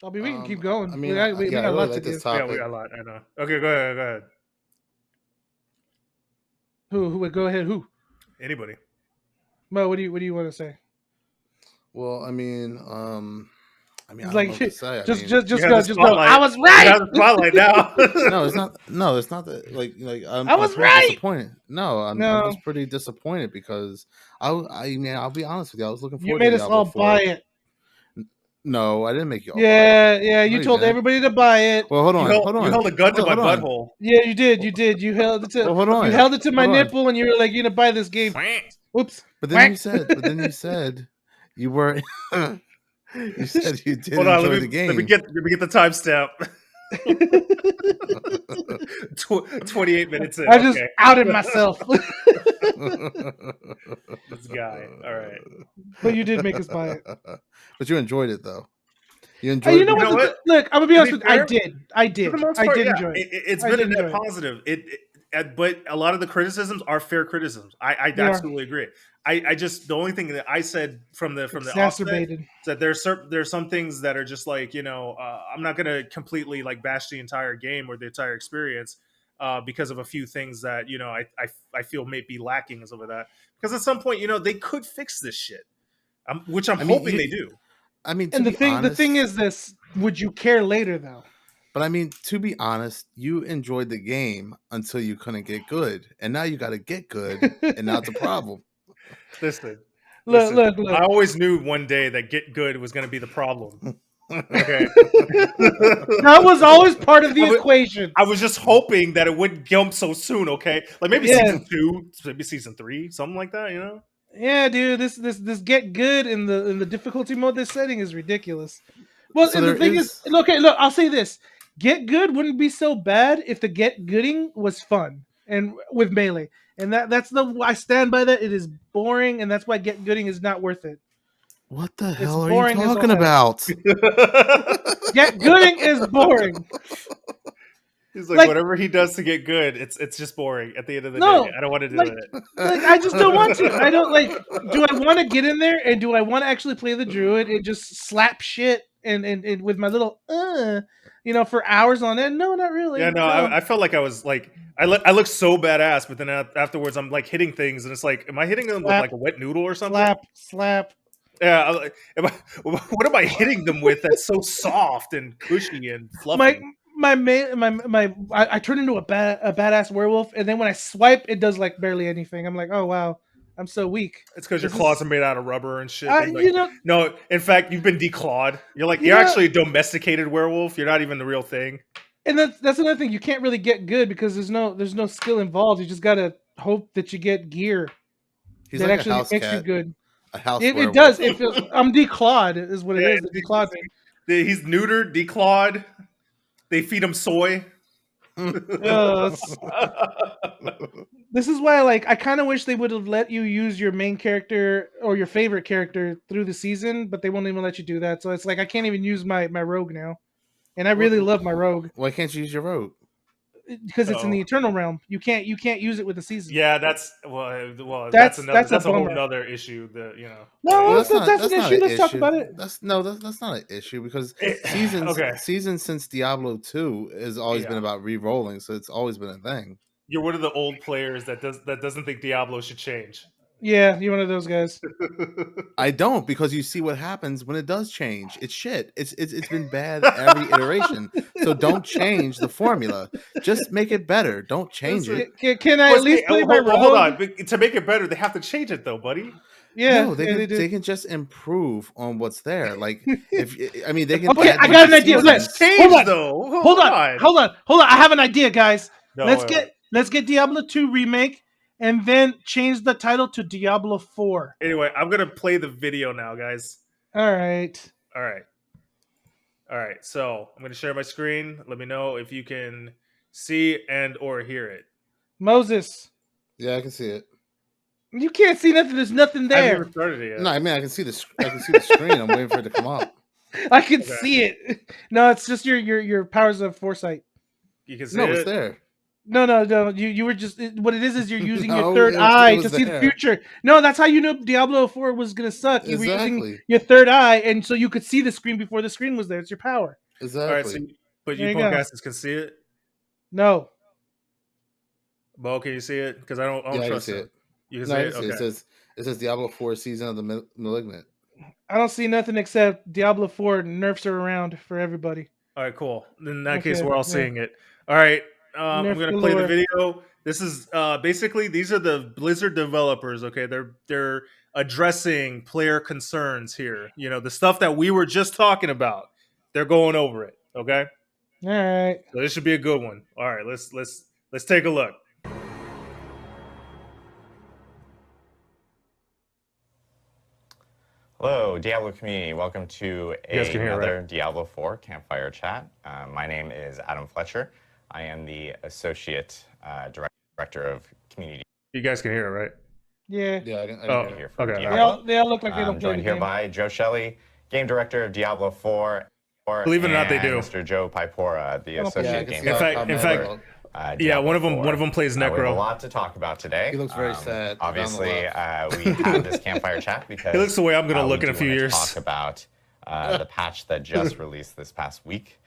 I mean, we can keep going. I mean, we yeah, got I a really lot like to this give. topic. Yeah, we got a lot. I know. Okay, go ahead. Go ahead. Who would go ahead? Who? Anybody? Mo, what do you want to say? Well, I mean, I It's don't like know what to say. I just mean, just You just have go, the just go. I spotlight. was You right. have the spotlight now. no, it's not. No, it's not that. Like I was I'm pretty right. disappointed. No, I'm No, just pretty disappointed because I mean, I'll be honest with you. I was looking you forward to made us Diablo all buy 4. it. No, I didn't make you all buy it. Yeah. No, You you told didn't. everybody to buy it. Well, hold you on, hold held on. a gun to my Hold on. butthole. Yeah, you did. You did. You held it to. Well, hold on. You held it to my Hold on. nipple, and you were like, "You're gonna buy this game." Oops. But then you said you were. You said you did Hold on. enjoy Let the me game. get the timestamp. 28 minutes in. I just Okay, outed myself. this guy. All right. But you did make us buy it. But you enjoyed it though. You You enjoyed. know You know what? what? Look, I'm gonna be To honest be with you. I fair, did. For the most part, yeah, enjoy it. it's I been a did net enjoy it. positive. But a lot of the criticisms are fair criticisms. I They are. absolutely agree. I just the only thing that I said from the offset Exacerbated. is that there's some things that are just like I'm not gonna completely like bash the entire game or the entire experience because of a few things that I feel may be lacking some of that, because at some point they could fix this shit, which I'm hoping they do. I mean, to And be honest, the thing is this: would you care later though? But I mean, to be honest, you enjoyed the game until you couldn't get good, and now you got to get good, and now it's a problem. Listen. Look. I always knew one day that get good was going to be the problem. Okay. That was always part of the equation. I was just hoping that it wouldn't jump so soon. Okay, like maybe season 2, maybe season 3, something like that. Yeah, dude. This get good in the difficulty mode they're setting is ridiculous. Well, So and the there thing is- is, okay, look, I'll say this: get good wouldn't be so bad if the get gooding was fun and with melee, and that's I stand by that. It is boring, and that's why get gooding is not worth it. What the It's hell are you boring as all talking heck. about? Get gooding is boring. He's like, whatever he does to get good, it's just boring at the end of the day. I don't want to do it. Like, I just don't want to. I don't like. Do I want to get in there and do I want to actually play the druid and just slap shit and with my little for hours on end? No, not really. Yeah, no. I felt like I was like I look so badass, but then afterwards I'm like hitting things, and it's like, am I hitting them with like a wet noodle or something? Slap. Yeah. What am I hitting them with that's so soft and cushy and fluffy? I turn into a badass werewolf, and then when I swipe, it does like barely anything. I'm like, oh wow, I'm so weak. It's because your claws are made out of rubber and shit. No, in fact, you've been declawed. You're actually a domesticated werewolf. You're not even the real thing. And that's another thing. You can't really get good because there's no skill involved. You just gotta hope that you get gear that like actually makes you good. A house it does. It feels, I'm declawed is what it is. The declawed thing. He's neutered, declawed. They feed him soy. This is why, like, I kind of wish they would have let you use your main character or your favorite character through the season, but they won't even let you do that. So it's like I can't even use my rogue now, and I really love my rogue. Why can't you use your rogue? Because it's in the Eternal Realm. You can't use it with the season. Yeah, that's a whole nother issue. No, that's an issue. Let's talk about it. That's not an issue because seasons since Diablo 2 has always been about re-rolling, so it's always been a thing. You're one of the old players that doesn't think Diablo should change. Yeah, you're one of those guys. I don't, because you see what happens when it does change. It's shit. It's been bad every iteration. So don't change the formula. Just make it better. Don't change it. Can I at least play my rogue? Hold on. To make it better, they have to change it though, buddy. Yeah, no, they can just improve on what's there. Like they can. Okay, I got an idea. Let's change though. Hold on. I have an idea, guys. Let's get Diablo 2 remake. And then change the title to Diablo 4. Anyway, I'm going to play the video now, guys. All right. So I'm going to share my screen. Let me know if you can see and or hear it. Moses. Yeah, I can see it. You can't see nothing. There's nothing there. I haven't even started it yet. No, I mean I can see the screen. I'm waiting for it to come up. I can see it. No, it's just your powers of foresight. You can see it. No, it's there. No. You were just what it is you're using your No, third it eye was to see the there. future. No, that's how you know Diablo 4 was gonna suck. You were using Exactly. your third eye, and so you could see the screen before the screen was there. It's your power. All right, so Exactly. but There you you go. podcasters can see it. No, Bo, can you see it? Because I don't Yeah, I can trust see him. it. You can No, see I it. can see Okay. it says Diablo 4 Season of the Malignant. I don't see nothing except Diablo 4 nerfs are around for everybody. All right, cool. In that case, Okay, we're all yeah. seeing it. All right, I'm Nerf gonna play the galore. video. This is basically these are the Blizzard developers. Okay, they're addressing player concerns here. You know, the stuff that we were just talking about. They're going over it. Okay, All right. so this should be a good one. All right, let's take a look. Hello, Diablo community. Welcome to You guys can hear, another right? Diablo 4 Campfire chat. My name is Adam Fletcher. I am the Associate Director of Community You guys can hear it, right? Yeah. Yeah, I can Oh, hear. here for okay. Diablo. They all look like they I'm don't play the joined here game. by Joe Shelley, Game Director of Diablo 4. Believe it or not, they and do. Mr. Joe Pipora, the Yeah, I Associate can Game see In fact- Director. in fact- for, Yeah, Diablo one of them 4. plays We have a Necro. lot to talk about today. He looks very sad. Obviously, Down the we have this campfire chat because He looks the way I'm gonna we look in a do few wanna years. Talk about the patch that just released this past week,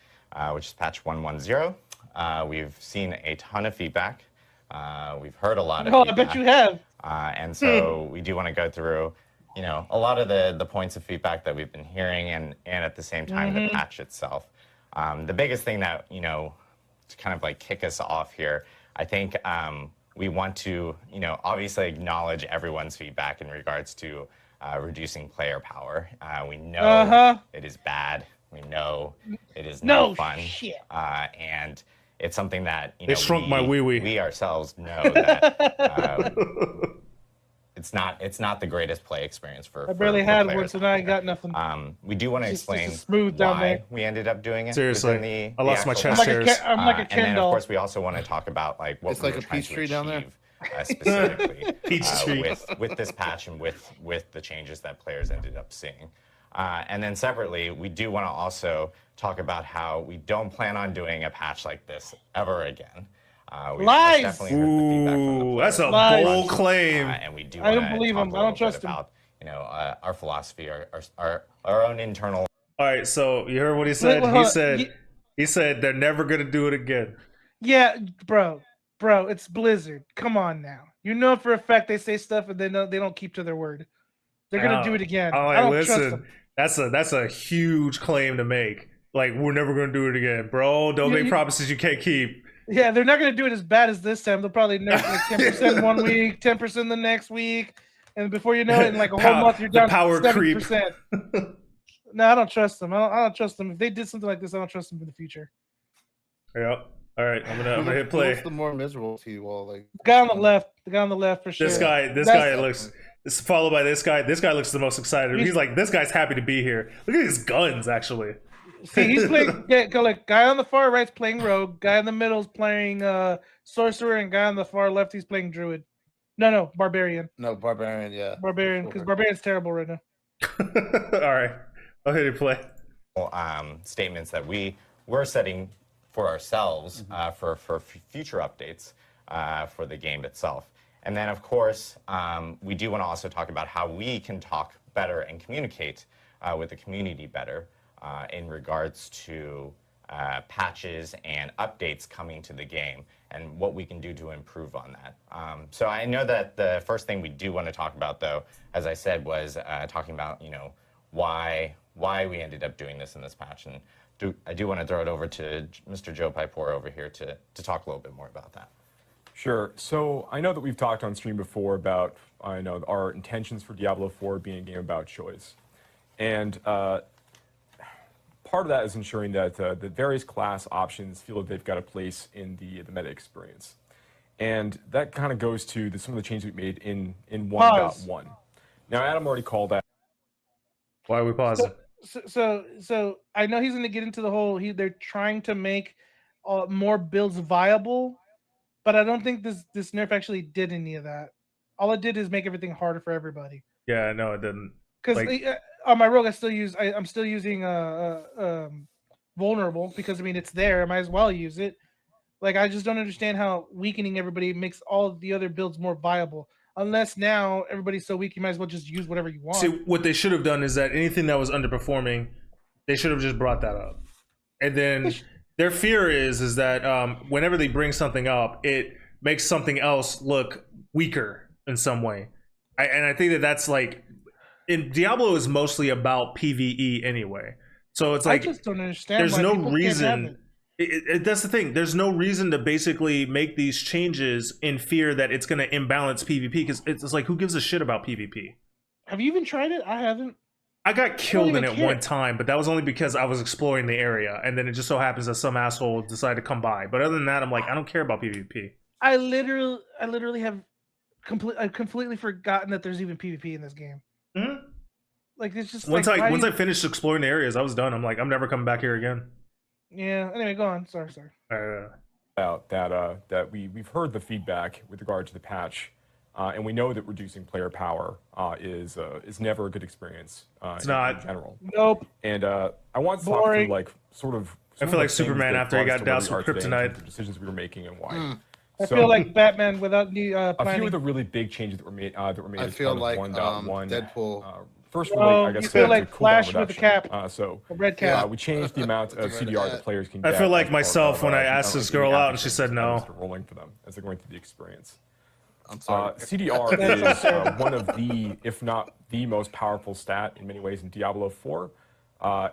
which is patch 110. We've seen a ton of feedback. We've heard a lot of Oh, I feedback. bet you have. And so we do want to go through, a lot of the points of feedback that we've been hearing and at the same time the patch itself. The biggest thing that, to kind of like kick us off here, I think we want to, obviously acknowledge everyone's feedback in regards to reducing player power. We know it is bad. We know it is No not fun. shit. And it's something that, They shrunk my wee-wee. we ourselves know that it's not the greatest play experience for I barely for had players one, so out now I there. got nothing. We do want to Just explain smooth down why there. we ended up doing it. Seriously, within I lost my actual chest patch. hairs. I'm like a And Ken then, of doll. course, we also want to talk about like what It's we like were a trying peach to tree down there. achieve, specifically Peachtree. with this patch and with the changes that players ended up seeing. And then separately, we do want to also talk about how we don't plan on doing a patch like this ever again. We've Lies! definitely heard the feedback from the Ooh, players. that's a Lies. bold claim. And we do I don't wanna believe talk him. a I don't little trust bit him. about, our philosophy, our own internal. All right, so you heard what he said. Wait, He hold on. said he said they're never gonna do it again. Yeah, bro, it's Blizzard. Come on now. You know for a fact they say stuff and they don't keep to their word. They're gonna do it again. I'm like, I don't trust listen, them. that's a huge claim to make. Like, we're never gonna do it again, bro. Don't make promises you can't keep. Yeah, they're not gonna do it as bad as this time. They'll probably nerf like 10% one week, 10% the next week, and before you know it, in like a whole month, you're the down power to creep. 70%. No, I don't trust them. I don't trust them. If they did something like this, I don't trust them for the future. Yep. All right, I'm gonna hit Who play. looks the more miserable to you all? Like The guy on the left for sure. This guy That's- looks. It's followed by this guy. This guy looks the most excited. He's like, this guy's happy to be here. Look at his guns, actually. See, he's playing. Like guy on the far right's playing rogue. Guy in the middle's playing sorcerer, and guy on the far left he's playing druid. No, barbarian. no barbarian. Yeah, Barbarian, because barbarian's terrible right now. All right, I'll hit it play. Statements that we were setting for ourselves for future updates for the game itself. And then, of course, we do want to also talk about how we can talk better and communicate with the community better in regards to patches and updates coming to the game and what we can do to improve on that. So I know that the first thing we do want to talk about, though, as I said, was talking about, why we ended up doing this in this patch. And I do want to throw it over to Mr. Joe Pipora over here to talk a little bit more about that. Sure. So I know that we've talked on stream before about our intentions for Diablo 4 being a game about choice. And part of that is ensuring that the various class options feel that they've got a place in the meta experience. And that kind of goes to some of the changes we made in 1.1. Now, Adam already called that. Why are we pausing? So I know he's going to get into the whole. They're trying to make more builds viable, but I don't think this nerf actually did any of that. All it did is make everything harder for everybody. Yeah, no, it didn't. Because on my rogue, I'm still using vulnerable because I mean it's there. I might as well use it. Like, I just don't understand how weakening everybody makes all the other builds more viable. Unless now everybody's so weak, you might as well just use whatever you want. See, what they should have done is that anything that was underperforming, they should have just brought that up. And then their fear is that whenever they bring something up, it makes something else look weaker in some way. And I think that's like, in Diablo is mostly about PvE anyway. So it's like, I just don't understand. there's why no people can't have reason. it. That's the thing. There's no reason to basically make these changes in fear that it's going to imbalance PvP, because it's like, who gives a shit about PvP? Have you even tried it? I haven't. I got killed in even it care. one time, but that was only because I was exploring the area, and then it just so happens that some asshole decided to come by. But other than that, I'm like, I don't care about PvP. I literally have I've completely forgotten that there's even PvP in this game. Mhm. Like, it's just Once like, why do I you- finished exploring the areas, I was done. I'm like, I'm never coming back here again. Yeah. Anyway, go on. Sorry. Out that we've heard the feedback with regard to the patch, and we know that reducing player power is never a good experience. It's in not. general. Nope. And I want to talk Boring. through like sort of. I some feel of like the things Superman that after he brought us got to where doused we with are today in kryptonite. terms of decisions we were making and why. I So- feel like Batman without the A few planning. of the really big changes that were made. I as feel part of like 1.1. Deadpool. First, No, really, I guess you feel it's a like cooldown Flash with a reduction. cap. So A red cap. we changed the amount of That's right, CDR that. that players can I get. feel like as part myself of, when I asked this doing girl out and she actions said no. instead of rolling for them as they're going through the experience. I'm sorry. CDR is one of the, if not the most powerful stat in many ways in Diablo 4.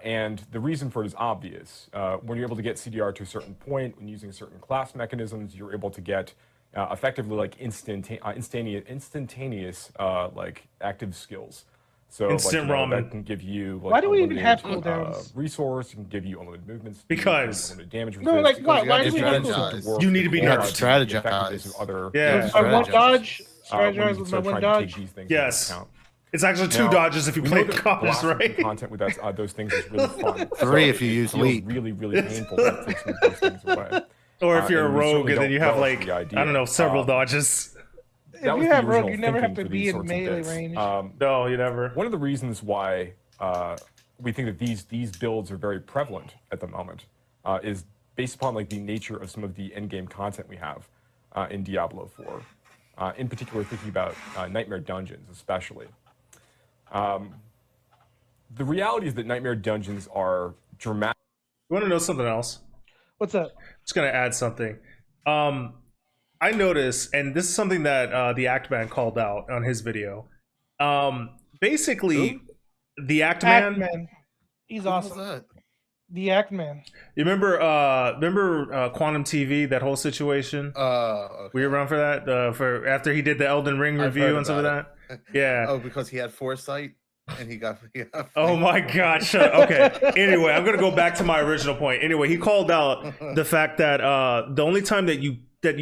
And the reason for it is obvious. When you're able to get CDR to a certain point, when using certain class mechanisms, you're able to get effectively like instantaneous like active skills. So Instant like, ramen. that can give you like, Why do we even have unlimited, cooldowns? resource, it can give you unlimited movement speed, Because- unlimited damage No, like, resist, why? you Why gotta do we have strategize. cooldown? You need to be or nerfed. the effectiveness of other Yeah. My one strategize. dodge. when Strategize you with my start one trying to take dodge. these things Yes. into account. It's actually two Now, dodges if you we play know that comms, blasting right? content with those things is really fun. Three So if you it use feels leap. really, really painful to take some of those things away. Or if you're a and we rogue certainly and then don't you have relish like, the idea. I don't know, several dodges. If That was you the have rogue, original you never have thinking to for be these in sorts of melee bits. range. No, you never. One of the reasons why we think that these builds are very prevalent at the moment is based upon like the nature of some of the endgame content we have in Diablo 4. In particular, thinking about Nightmare Dungeons, especially. The reality is that Nightmare Dungeons are dramatic. You want to know something else? What's up? Just gonna add something. I noticed, and this is something that the Act Man called out on his video. Basically, the Act Man. Actman. He's What was awesome. that? The Actman. You remember Quantum TV, that whole situation? Okay. We were around for that for after he did the Elden Ring I've review heard and stuff like about that. Yeah. Oh, because he had foresight and he got. Oh my God! Shut up. Okay. Anyway, I'm gonna go back to my original point. Anyway, he called out the fact that the only time that you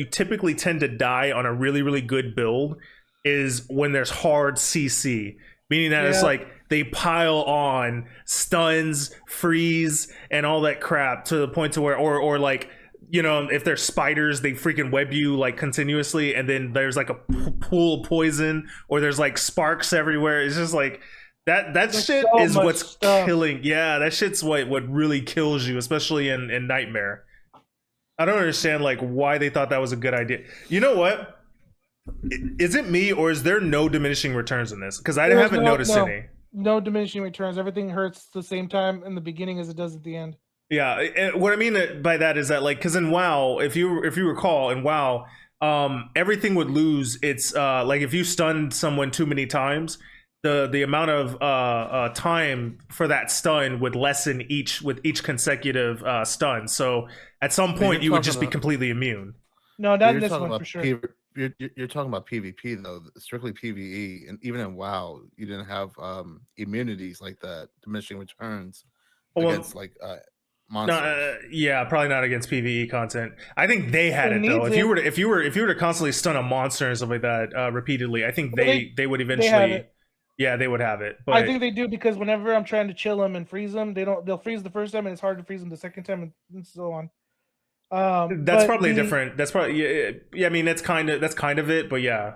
typically tend to die on a really, really good build is when there's hard CC, meaning that it's Yeah. like they pile on stuns, freeze, and all that crap to the point to where, or like, you know, if there's spiders, they freaking web you like continuously, and then there's like a pool of poison, or there's like sparks everywhere. It's just like that There's shit so is much what's stuff. killing. Yeah, that shit's what really kills you, especially in Nightmare. I don't understand like why they thought that was a good idea. You know what? Is it me, or is there no diminishing returns in this? Because I There's haven't noticed any. No diminishing returns. Everything hurts the same time in the beginning as it does at the end. Yeah, and what I mean by that is that like, because in WoW, if you recall, in WoW, everything would lose its like if you stunned someone too many times, the amount of time for that stun would lessen with each consecutive stun. So at some But point, you're you would talking just be about- completely immune. No, not in You're this talking one about for sure. You're talking about PvP though, strictly PvE, and even in WoW, you didn't have immunities like that, diminishing returns Well, against like No, monsters. yeah, probably not against PvE content. I think they had It it though. needs If you were to constantly stun a monster and stuff like that repeatedly, I think Well, they would have eventually. it. Yeah, they would have it. But I think they do because whenever I'm trying to chill them and freeze them, they'll freeze the first time and it's hard to freeze them the second time and so on. that's but probably the- different. That's probably yeah. I mean, that's kind of it. But yeah,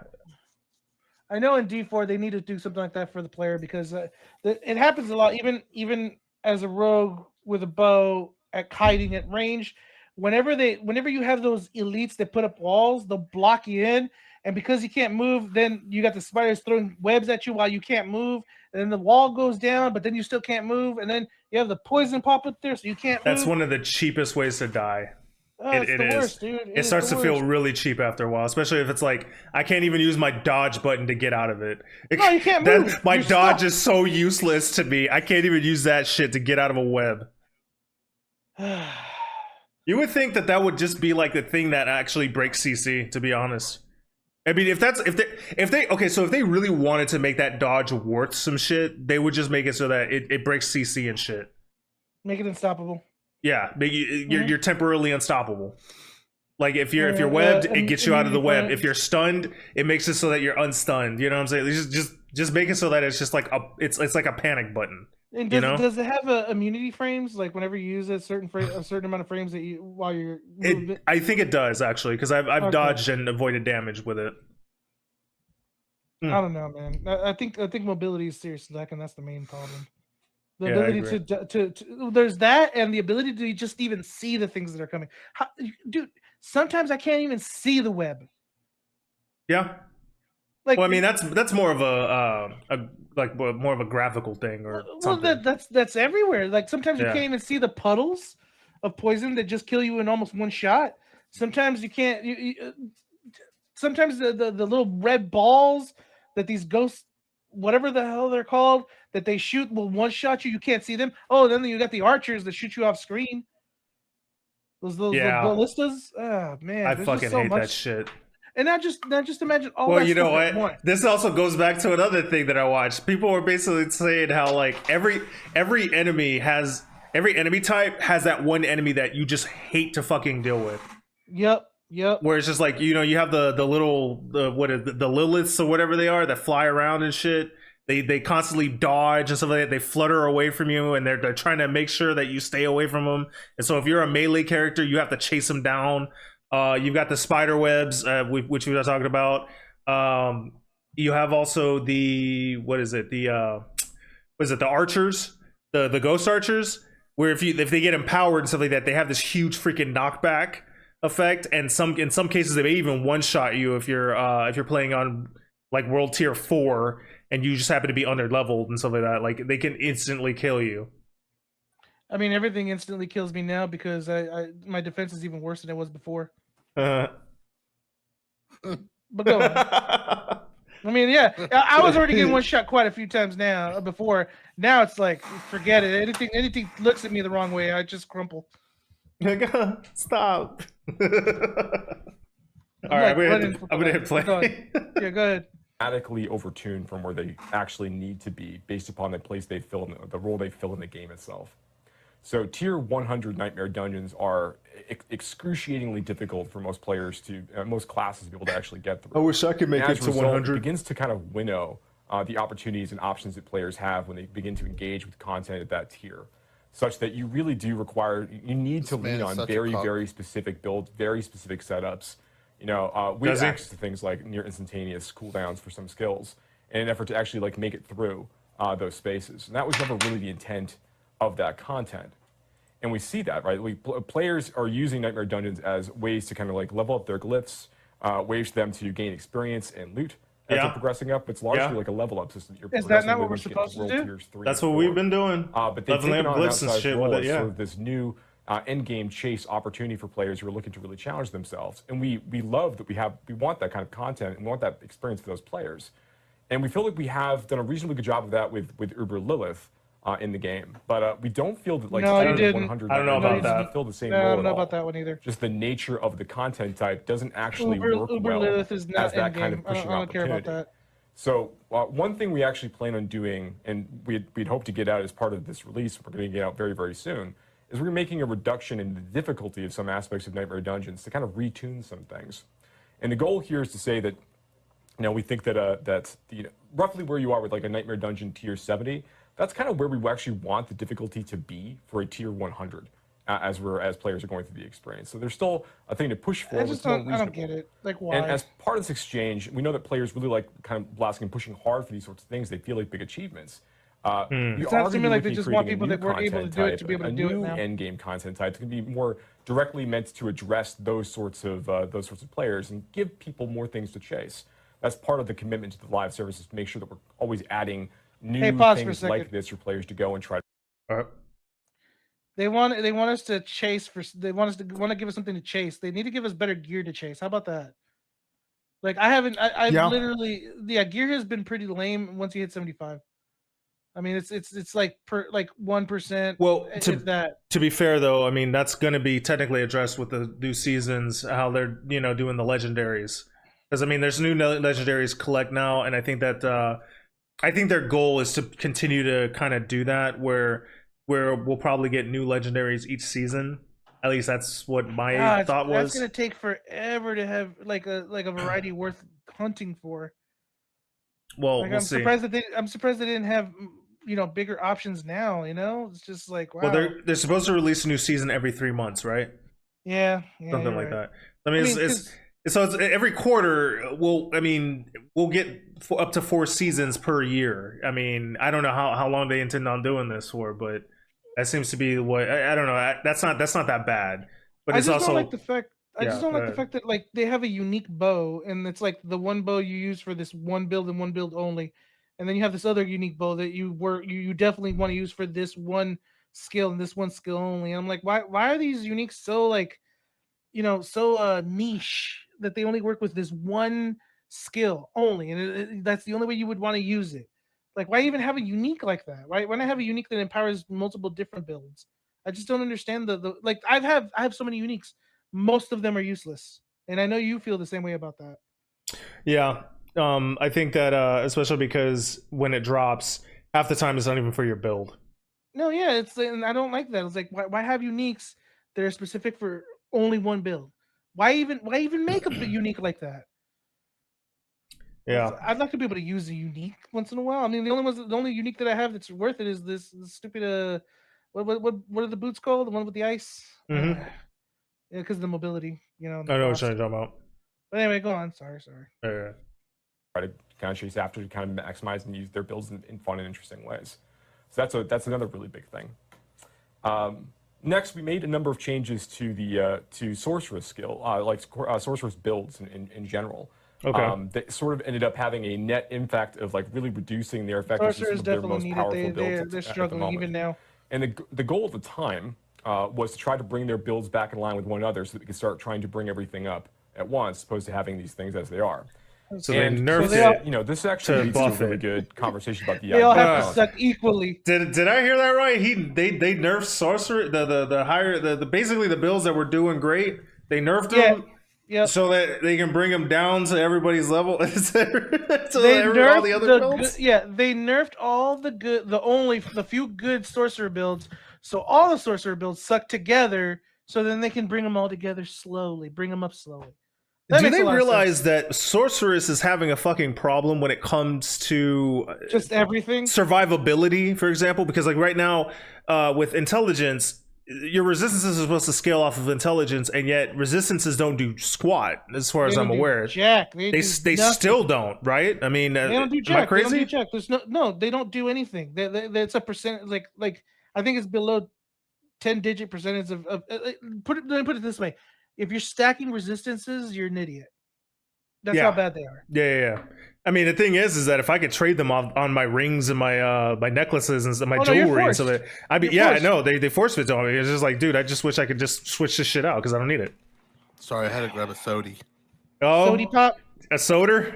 I know in D4 they need to do something like that for the player because it happens a lot. Even as a rogue with a bow at hiding at range, whenever you have those elites that put up walls, they'll block you in, and because you can't move, then you got the spiders throwing webs at you while you can't move, and then the wall goes down, but then you still can't move, and then you have the poison pop up there, so you can't That's move. one of the cheapest ways to die. It's It the is. worst, dude. It starts to feel really cheap after a while, especially if it's like I can't even use my dodge button to get out of it. No, you can't move. My You're dodge stuck. is so useless to me. I can't even use that shit to get out of a web. You would think that would just be like the thing that actually breaks CC, to be honest. I mean, if they really wanted to make that dodge worth some shit, they would just make it so that it breaks CC and shit. Make it unstoppable. Yeah, you're temporarily unstoppable. Like if you're webbed, it gets you out of the web. If you're stunned, it makes it so that you're unstunned. You know what I'm saying? Just make it so that it's just like it's like a panic button. And does it have immunity frames? Like whenever you use a certain amount of frames that while you're moving? I think it does actually, because I've dodged and avoided damage with it. I don't know, man. I think mobility is seriously lacking. That's the main problem. The ability to there's that, and the ability to just even see the things that are coming. Dude, sometimes I can't even see the web. Yeah. Like, well, I mean, that's more of more of a graphical thing or something. Well, that's everywhere. Like sometimes you can't even see the puddles of poison that just kill you in almost one shot. Sometimes you can't. Sometimes the little red balls that these ghosts, whatever the hell they're called, that they shoot will one shot you. You can't see them. Oh, then you got the archers that shoot you off screen. Those ballistas. Oh man, I fucking hate that shit. And not just imagine all that. Well, you know what? This also goes back to another thing that I watched. People were basically saying how like every enemy type has that one enemy that you just hate to fucking deal with. Yep. Where it's just like, you know, you have the Liliths or whatever they are that fly around and shit. They constantly dodge and stuff like that. They flutter away from you, and they're trying to make sure that you stay away from them. And so if you're a melee character, you have to chase them down. You've got the spider webs, which we were talking about. You have also the archers, the ghost archers, where if they get empowered and stuff like that, they have this huge freaking knockback effect, and in some cases they may even one shot you if you're playing on like world tier 4 and you just happen to be under leveled and stuff like that. Like they can instantly kill you. I mean, everything instantly kills me now because my defense is even worse than it was before. But go on. I mean, yeah, I was already getting one shot quite a few times before. Now it's like, forget it. Anything looks at me the wrong way, I just crumple. Stop. All right, I'm gonna hit play. Yeah, go ahead. Dramatically overtuned from where they actually need to be based upon the place they fill in the role they fill in the game itself. So tier 100 nightmare dungeons are excruciatingly difficult for most players most classes to be able to actually get through. I wish I could make it to 100. It begins to kind of winnow the opportunities and options that players have when they begin to engage with content at that tier, such that you really do need to lean on very specific builds, very specific setups. You know, we have access to things like near instantaneous cooldowns for some skills in an effort to actually like make it through those spaces. And that was never really the intent of that content. And we see that, right? Players are using Nightmare Dungeons as ways to kind of like level up their glyphs, ways for them to gain experience and loot as they're progressing up. It's largely like a level up system. Is that not what we're supposed to do? That's what we've been doing. But they've taken on blitz and shit with it, sort of this new end-game chase opportunity for players who are looking to really challenge themselves. And we love that we want that kind of content and we want that experience for those players. And we feel like we have done a reasonably good job of that with Uber Lilith in the game. But we don't feel that like 100 I don't know about that. Feel the same no, role I don't know at all. about that one either. Just the nature of the content type doesn't actually work Uber well Lilith is not as that kind of pushing I don't care opportunity. about that. So one thing we actually plan on doing, and we'd hope to get out as part of this release, we're going to get out very, very soon, is we're making a reduction in the difficulty of some aspects of Nightmare Dungeons to kind of retune some things. And the goal here is to say that, you know, we think that that's roughly where you are with like a Nightmare Dungeon tier 70. That's kind of where we actually want the difficulty to be for a tier 100 as players are going through the experience. So there's still a thing to push for. I don't get it. Like, why? And as part of this exchange, we know that players really like kind of blasting and pushing hard for these sorts of things. They feel like big achievements. We It's are not gonna seeming be like they looking at just want creating a people new that weren't able to content do it type, to be able to a do it new now. end-game content type. It's going to be more directly meant to address those sorts of players and give people more things to chase. That's part of the commitment to the live services, to make sure that we're always adding new pause for a things second. like this for players to go and try. All right. They want us to chase want to give us something to chase. They need to give us better gear to chase. How about that? Like I've Yeah. literally gear has been pretty lame once you hit 75. I mean it's like 1%. Well, if that. to be fair though, I mean that's going to be technically addressed with the new seasons, how they're doing the legendaries. Because I mean, there's new legendaries collect now, and I think that I think their goal is to continue to kind of do that, where we'll probably get new legendaries each season. At least that's what my thought was. That's gonna take forever to have like a variety worth hunting for. Well, Like, we'll I'm see. surprised they didn't have bigger options now. It's just like, wow. Well, they're supposed to release a new season every 3 months, right? Yeah, Something like right. that. I mean, it's every quarter. We'll get up to 4 seasons per year. I mean, I don't know how long they intend on doing this for, but that seems to be what I don't know. That's not that bad. But it's also don't like the fact. I just don't like the ahead. fact that like they have a unique bow, and it's like the one bow you use for this one build and one build only, and then you have this other unique bow that you definitely want to use for this one skill and this one skill only. And I'm like, why are these unique so like, so niche that they only work with this one skill only, and that's the only way you would want to use it. Like, why even have a unique like that? Why not have a unique that empowers multiple different builds? I just don't understand the like. I have so many uniques. Most of them are useless, and I know you feel the same way about that. Yeah, I think that especially because when it drops, half the time it's not even for your build. No, yeah, and I don't like that. It's like, why have uniques that are specific for only one build? Why even make a unique like that? Yeah, I'd like to be able to use a unique once in a while. I mean, the only unique that I have that's worth it is this stupid what are the boots called? The one with the ice. Mhm. Yeah, because of the mobility. I know what you're talking about. But anyway, go on. Sorry. Yeah. Try to kind of chase after to kind of maximize and use their builds in fun and interesting ways. So that's another really big thing. Next, we made a number of changes to the to sorceress skill, sorceress builds in general. Okay. That sort of ended up having a net impact of like really reducing their effectiveness of some of their most powerful builds. They're struggling even now. And the goal at the time was to try to bring their builds back in line with one another, so that they could start trying to bring everything up at once, as opposed to having these things as they are. So they nerfed it. This actually leads to a really good conversation about the. They all have to suck equally. Did I hear that right? They nerfed sorcerer the higher the basically the builds that were doing great. They nerfed them. Yeah. So that they can bring them down to everybody's level. They nerfed all the other builds. They nerfed all the few good sorcerer builds. So all the sorcerer builds suck together. So then they can bring them all together slowly. Bring them up slowly. Do they realize that sorceress is having a fucking problem when it comes to just everything survivability, for example? Because like right now, with intelligence, your resistances are supposed to scale off of intelligence, and yet resistances don't do squat, as far as I'm aware. Jack. They still don't, right? I mean, they don't do jack. am I crazy? They don't do jack. There's no, they don't do anything. It's a percent, like I think it's below 10-digit percentage of let me put it this way: if you're stacking resistances, you're an idiot. That's how bad they are. Yeah. I mean, the thing is that if I could trade them on my rings and my my necklaces and my jewelry and stuff, I know they force fit on me. It's just like, dude, I just wish I could just switch this shit out because I don't need it. Sorry, I had to grab a sody. Oh, sody pop, a soda.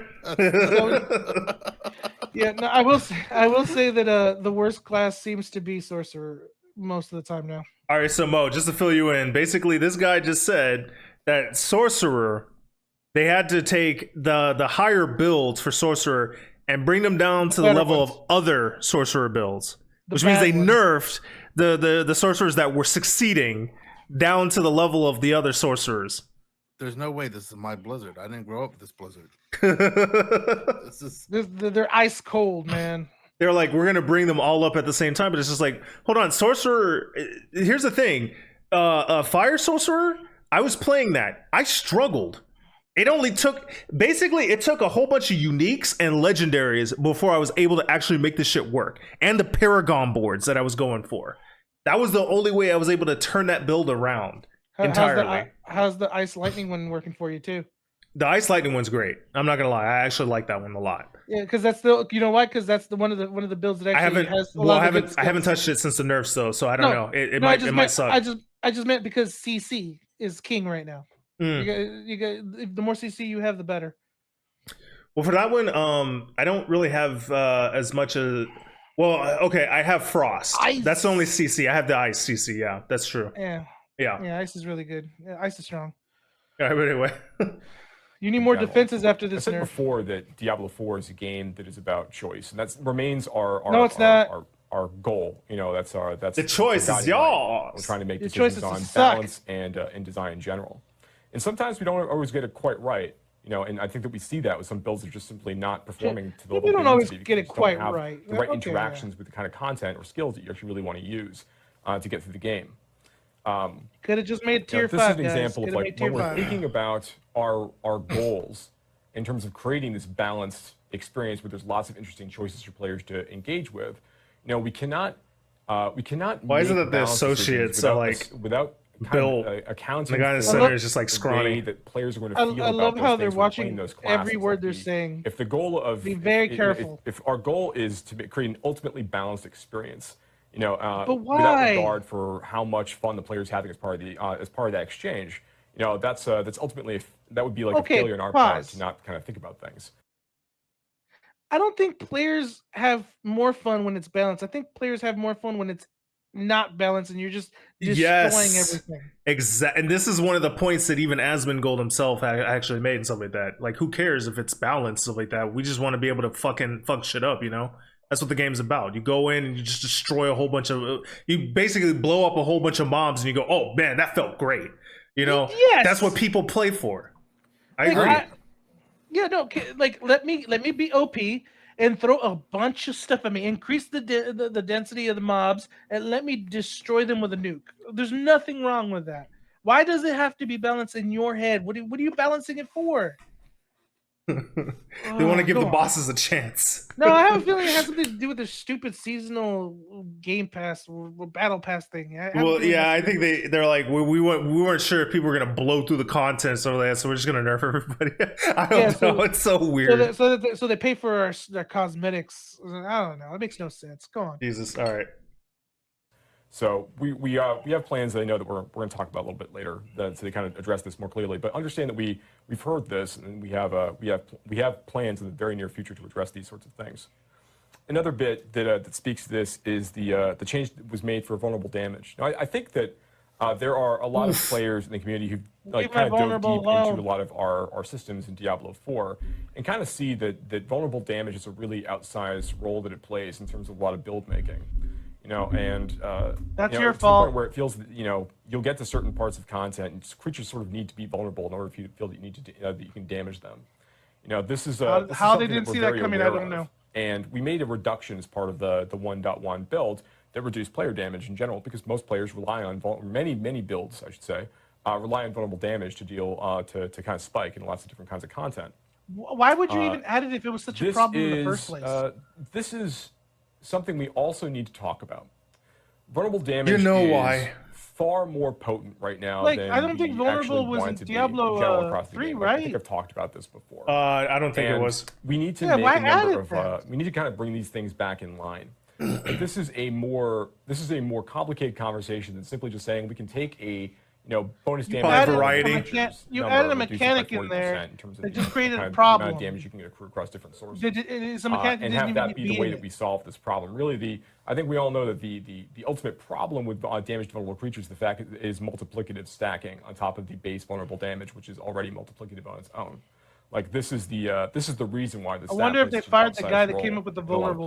Yeah, no, I will say that the worst class seems to be sorcerer most of the time now. All right, so Mo, just to fill you in, basically this guy just said that sorcerer, they had to take the higher builds for sorcerer and bring them down to the level of other sorcerer builds, which means they nerfed the sorcerers that were succeeding down to the level of the other sorcerers. There's no way this is my Blizzard. I didn't grow up with this Blizzard. They're ice cold, man. They're like, we're gonna bring them all up at the same time, but it's just like, hold on, sorcerer. Here's the thing, fire sorcerer. I was playing that. I struggled. It only took it took a whole bunch of uniques and legendaries before I was able to actually make this shit work. And the Paragon boards that I was going for. That was the only way I was able to turn that build around entirely. How's the Ice Lightning one working for you too? The Ice Lightning one's great. I'm not gonna lie. I actually like that one a lot. Yeah, because that's the why? Because that's the one of the builds that actually has. I haven't touched it since the nerfs though, so I don't know. It might suck. I just meant because CC is king right now. You got the more CC you have, the better. Well, for that one, I don't really have as much as. Well, okay, I have Frost. Ice. That's the only CC. I have the Ice CC. Yeah, that's true. Yeah. Ice is really good. Yeah, Ice is strong. Yeah, but anyway. You need more defenses after this I said nerf. before that Diablo 4 is a game that is about choice, and that remains our goal. You know, that's the choice is yours. We're trying to make decisions on balance and design in general. And sometimes we don't always get it quite right. You know, and I think that we see that with some builds that are just simply not performing to the level. We don't always get it quite right. The right interactions with the kind of content or skills that you actually really want to use to get through the game. Could have just made tier 5. This is an example of like when we're thinking about our goals in terms of creating this balanced experience where there's lots of interesting choices for players to engage with. You know, we cannot. Why is it that the associates are like without Bill accounting? The guy in the center is just like scrawny. That players are going to feel. I love how they're watching those every word they're saying. If the goal of be very careful. If our goal is to create an ultimately balanced experience, you know, but why? Without regard for how much fun the player's having as part of that exchange, you know, that's ultimately that would be like a failure on our part to not kind of think about things. I don't think players have more fun when it's balanced. I think players have more fun when it's not balanced and you're just destroying everything. Exactly. And this is one of the points that even Asmongold himself actually made and stuff like that. Like, who cares if it's balanced, stuff like that? We just want to be able to fuck shit up, you know? That's what the game's about. You go in and you just destroy a whole bunch of... You basically blow up a whole bunch of mobs and you go, oh, man, that felt great. You know? Yes. That's what people play for. I agree. Let me be OP and throw a bunch of stuff at me. Increase the density of the mobs and let me destroy them with a nuke. There's nothing wrong with that. Why does it have to be balanced in your head? What are you balancing it for? They want to give the bosses a chance. No, I have a feeling it has something to do with the stupid seasonal game pass or battle pass thing. I think they're like we weren't sure if people were gonna blow through the content, so we're just gonna nerf everybody. I don't know. It's so weird. So they pay for their cosmetics. I don't know. It makes no sense. Go on. Jesus. All right. So we have plans that I know that we're going to talk about a little bit later, so they kind of address this more clearly. But understand that we've heard this, and we have plans in the very near future to address these sorts of things. Another bit that speaks to this is the change that was made for vulnerable damage. Now, I think that there are a lot of players in the community who kind of dove deep into a lot of our systems in Diablo 4 and kind of see that vulnerable damage is a really outsized role that it plays in terms of a lot of build making. You know, and that's your fault. To the point where it feels that, you know, you'll get to certain parts of content, and creatures sort of need to be vulnerable in order for you to feel that you need to that you can damage them. You know, this is how they didn't see that coming. I don't know. And we made a reduction as part of the 1.1 build that reduced player damage in general, because most players rely on many builds, I should say, rely on vulnerable damage to deal to kind of spike in lots of different kinds of content. Why would you even add it if it was such a problem in the first place? This is something we also need to talk about. Vulnerable damage is far more potent right now than I don't think vulnerable was in Diablo 3, right? I think I've talked about this before. I don't think it was. We need to make a number of we need to kind of bring these things back in line. This is a more complicated conversation than simply just saying we can take a bonus damage. You added a mechanic in there that just created a problem. The amount of damage you can accrue across different sources. And have that be the way that we solve this problem. Really, I think we all know that the ultimate problem with damage to vulnerable creatures, the fact is multiplicative stacking on top of the base vulnerable damage, which is already multiplicative on its own. Like this is the reason why the. I wonder if they fired the guy that came up with the vulnerable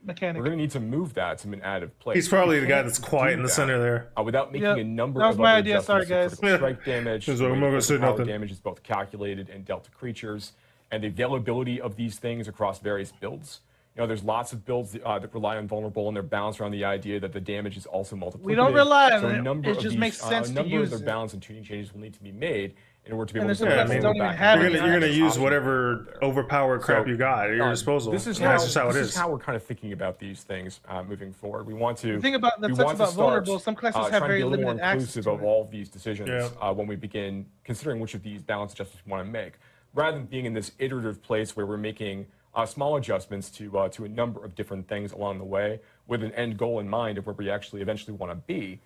mechanic. We're going to need to move that to an additive place. He's probably the guy that's quiet in the center there. Without making a number of other idea. Sorry, guys. Strike damage. Nothing. Damage is both calculated and dealt to creatures, and the availability of these things across various builds. there's lots of builds that rely on vulnerable, and they're balanced around the idea that the damage is also multiplicative. We don't rely on so it. A number It of just these, makes sense a to number use of their it. balance and tuning changes will need to be made in order to be able And to there's some Yeah, I classes mean, don't even you're have gonna, any you're gonna use options whatever there. overpowered crap So, you got at your disposal. This is And that's just how it this is. how we're kind of thinking about these things moving forward. We want to. The thing about that we sucks want to about start, vulnerable, some classes have trying to very be a little more limited access inclusive to of it. all of these decisions Yeah. when we begin considering which of these balance adjustments we want to make, rather than being in this iterative place where we're making small adjustments to a number of different things along the way with an end goal in mind of where we actually eventually want to be.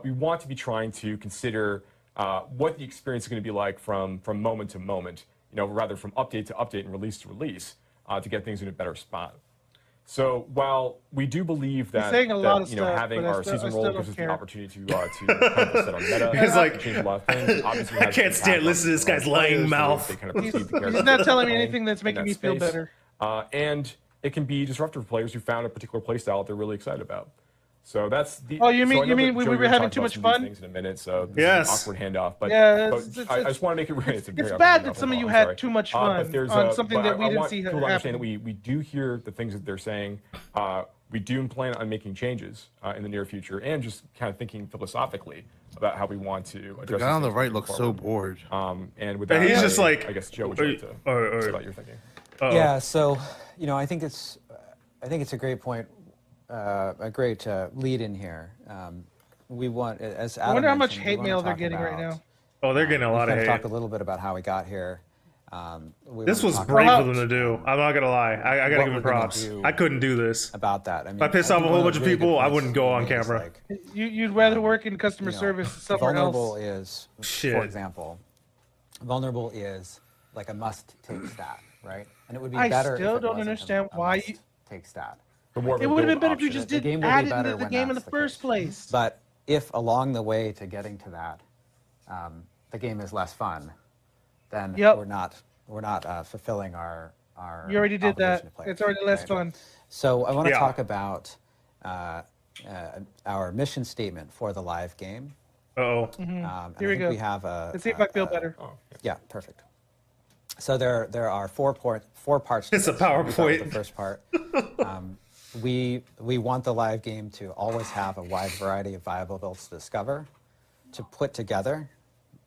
We want to be trying to consider what the experience is going to be like from moment to moment, rather from update to update and release to release to get things in a better spot. So while we do believe that, saying a lot of stuff, having but I our still season roll don't gives us the care. opportunity to kind of set our meta, He's like, change a lot of things. Obviously, it I has can't an stand impact listening to on this guy's the lying players. mouth. They kind of perceive the characters He's not telling me playing anything that's in making that me feel space. better. And it can be disruptive for players who found a particular playstyle that they're really excited about. So that's the. Oh, you so I know mean that, we Joe, were you're gonna having talk too about much some of these fun? things in a minute, so this Yes. is an awkward handoff. But, Yeah, I just want to make it right. It's a very it's awkward bad handoff, that some of I'm you sorry. had too much But fun there's on something that we I didn't want see people to understand that happen. we do hear the things that they're saying. We do plan on making changes in the near future, and just kind of thinking philosophically about how we want to address. The guy on the these right things looks so moving bored. forward. And with And that, he's just like, I guess Joe would you like to say about your thinking. Yeah, so I think it's a great point, a great lead in here. We want, as Adam I wonder how much mentioned, we hate wanna mail they're talk getting right about- now. Oh, they're getting a lot we of kind of talked a hate. little bit about how we got here. This was talk brave about- of them to do. I'm not gonna lie. I gotta What give we're him gonna props. do I couldn't do this. about that. I mean, I pissed I off think a whole one bunch of really good people, I points wouldn't go you on made is, camera. like, You'd rather work in customer service somewhere vulnerable else. is, Shit. for example, vulnerable is like a must-take stat, right? And it would be I better. still if it don't wasn't understand a why you- must-take stat. But more of It a would have been build better if you option. just The game didn't will be add it better into the when game in the that's the first case. place. But if along the way to getting to that, the game is less fun, then Yep. we're not fulfilling our. You already did obligation that. to play. It's already less Right. fun. So I want to Yeah. talk about our mission statement for the live game. Uh-oh. And Here I we think go. we have a. Let's see if I feel better. Oh, yeah. Yeah, perfect. So there are four parts. to It's a this. Let me start with PowerPoint. The first part. We want the live game to always have a wide variety of viable builds to discover, to put together,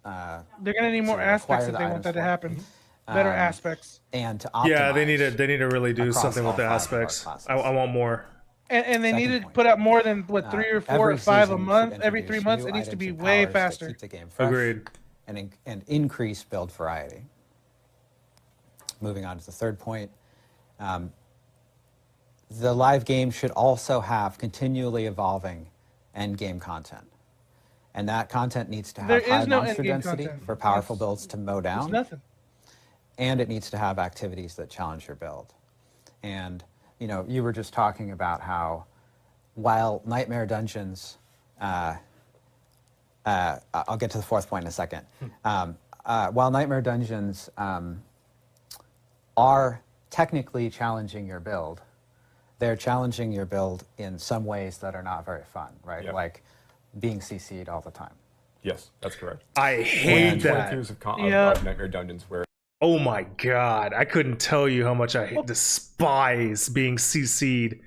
They're gonna need more to aspects acquire if the they want items that to for it. happen. Better aspects. and to optimize. Yeah, they need to really do across something with all the 5 of our aspects. classes. I want more. And they Second need to point. put out more than what 3 or 4 Every or 5 a season should month. Every 3 introduce months, new it needs to items be and way powers that faster. keep the game fresh Agreed. and increase build variety. Moving on to the third point, the live game should also have continually evolving end game content. And that content needs to have There high is no monster end-game density content. for powerful That's- builds to mow There's down. nothing. And it needs to have activities that challenge your build. And you were just talking about how while Nightmare Dungeons, I'll get to the fourth point in a second. While Nightmare Dungeons are technically challenging your build, they're challenging your build in some ways that are not very fun, right? Yeah. Like being CC'd all the time. Yes, that's correct. I hate And that. 22 years of Yeah. Nightmare Dungeons where Oh my god, I couldn't tell you how much I despise being CC'd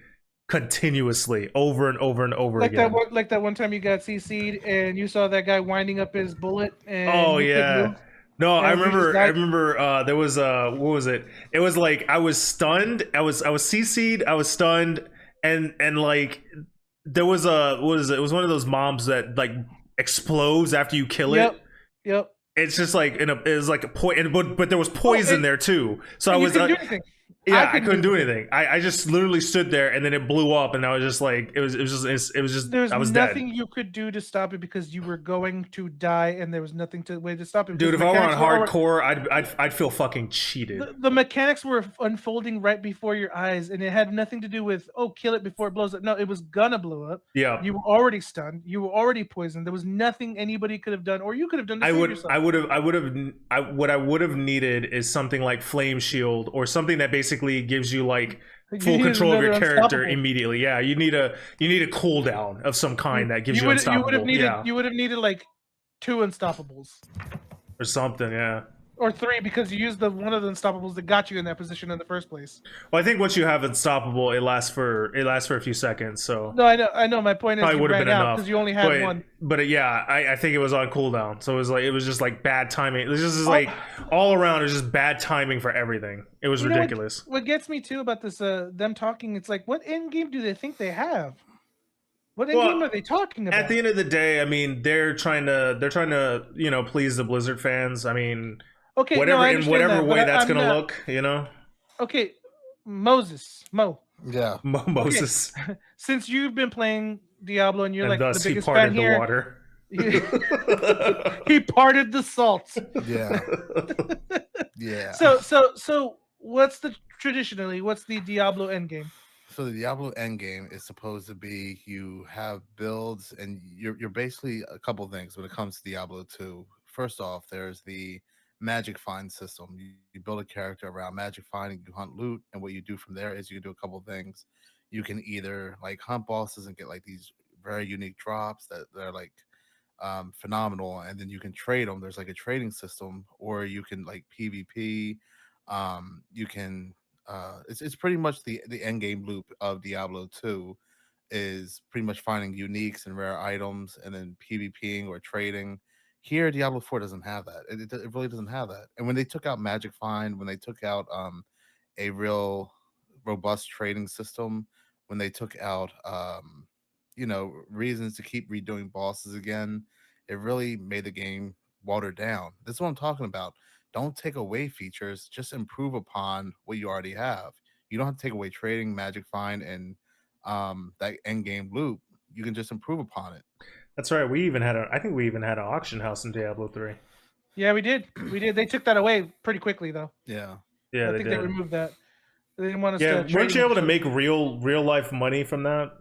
continuously over and over and over Like again. that one time you got CC'd and you saw that guy winding up his bullet. And Oh you couldn't yeah. move. No, Yeah, I you just remember. died. I remember. There was what was it? It was like I was stunned. I was CC'd. I was stunned, and like there was what was it? It was one of those mobs that like explodes after you kill it. Yep. It's just like it was like a poison, but there was poison there too. So I And you was couldn't do anything. yeah, I couldn't do anything. I just literally stood there, and then it blew up, and I was just like, it was just There's I was nothing dead. you could do to stop it because you were going to die, and there was nothing way to stop it. Dude, if because I were on mechanics hardcore, I'd feel fucking cheated. the mechanics were unfolding right before your eyes, and it had nothing to do with kill it before it blows up. No, it was gonna blow up. Yeah. You were already stunned. You were already poisoned. There was nothing anybody could have done, or you could have done to save yourself. What I would have needed is something like Flame Shield or something that basically gives you like full needed control of your another character unstoppable. immediately. Yeah, you need a cooldown of some kind that gives you, would unstoppable. have needed yeah, you would have needed like 2 unstoppables. or something. Yeah. Or 3 because you used one of the unstoppables that got you in that position in the first place. Well, I think once you have unstoppable, it lasts for a few seconds. So No, I know. My point is probably you would have ran been out enough because you only had one. But yeah, I think it was on cooldown, so it was just like bad timing. It was just like all around. It was just bad timing for everything. It was ridiculous. What gets me too about this, them talking, it's like, what end game do they think they have? What end game are they talking about? At the end of the day, I mean, they're trying to please the Blizzard fans. I mean, okay, whatever that, way that's gonna look, Okay, Mo. Yeah, Moses. Okay. Since you've been playing Diablo and you're and like thus the biggest he parted fan the here, water. he parted the salt. yeah, yeah. So what's the Diablo endgame? So the Diablo endgame is supposed to be you have builds, and you're basically a couple things when it comes to Diablo 2. First off, there's the magic find system. You build a character around magic finding, you hunt loot, and what you do from there is you can do a couple things. You can either like hunt bosses and get like these very unique drops that are like phenomenal, and then you can trade them. There's like a trading system, or you can like PvP. You can it's pretty much the end game loop of Diablo 2 is pretty much finding uniques and rare items and then PvPing or trading. Here, Diablo 4 doesn't have that. It really doesn't have that. And when they took out Magic Find, when they took out a real robust trading system, when they took out reasons to keep redoing bosses again, it really made the game watered down. This is what I'm talking about. Don't take away features, just improve upon what you already have. You don't have to take away trading, magic find, and that end game loop. You can just improve upon it. That's right. I think we even had an auction house in Diablo 3. Yeah, we did. They took that away pretty quickly though. Yeah. Yeah, I think they removed that. They didn't want us to. Weren't you able to make real life money from that?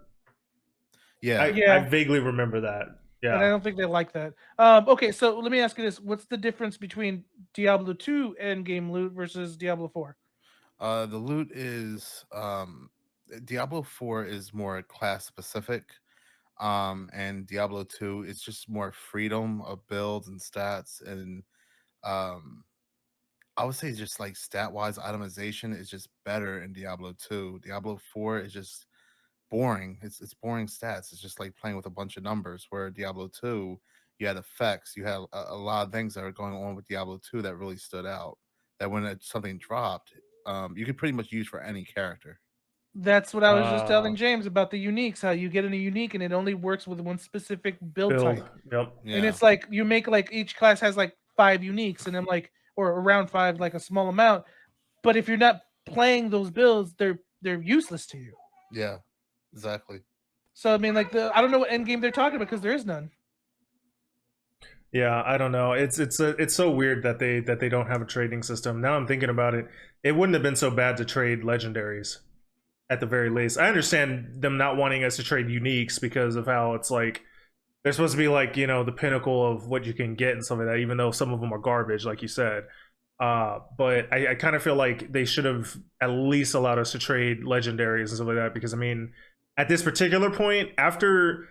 Yeah. I vaguely remember that. Yeah. And I don't think they like that. Okay, so let me ask you this: what's the difference between Diablo 2 endgame loot versus Diablo 4? The loot is Diablo 4 is more class specific. And Diablo 2 is just more freedom of builds and stats, and I would say just like stat wise itemization is just better in Diablo 2. Diablo 4 is just boring. It's boring stats. It's just like playing with a bunch of numbers. Where Diablo 2, you had effects, you had a lot of things that are going on with Diablo 2 that really stood out. That when something dropped, you could pretty much use for any character. That's what I was just telling James about the uniques. How you get in a unique and it only works with one specific build type. Yep. Yeah. And it's like you make like each class has like 5 uniques, and I'm like, or around 5, like a small amount. But if you're not playing those builds, they're useless to you. Yeah, exactly. So I mean, like I don't know what end game they're talking about because there is none. Yeah, I don't know. It's so weird that they don't have a trading system. Now I'm thinking about it. It wouldn't have been so bad to trade legendaries, at the very least. I understand them not wanting us to trade uniques because of how it's like they're supposed to be like the pinnacle of what you can get and stuff like that. Even though some of them are garbage, like you said. But I kind of feel like they should have at least allowed us to trade legendaries and stuff like that. Because I mean, at this particular point, after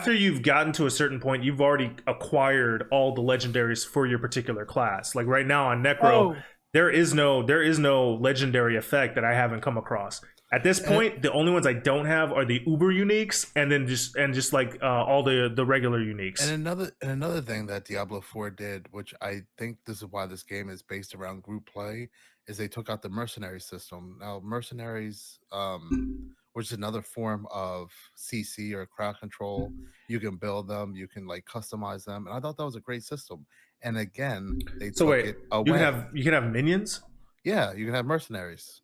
you've gotten to a certain point, you've already acquired all the legendaries for your particular class. Like right now on Necro, there is no legendary effect that I haven't come across. At this point, the only ones I don't have are the Uber uniques, and then just like all the regular uniques. And another thing that Diablo 4 did, which I think this is why this game is based around group play, is they took out the mercenary system. Now mercenaries, which is another form of CC or crowd control, you can build them, you can like customize them, and I thought that was a great system. And again, they took it away. You can have minions. Yeah, you can have mercenaries,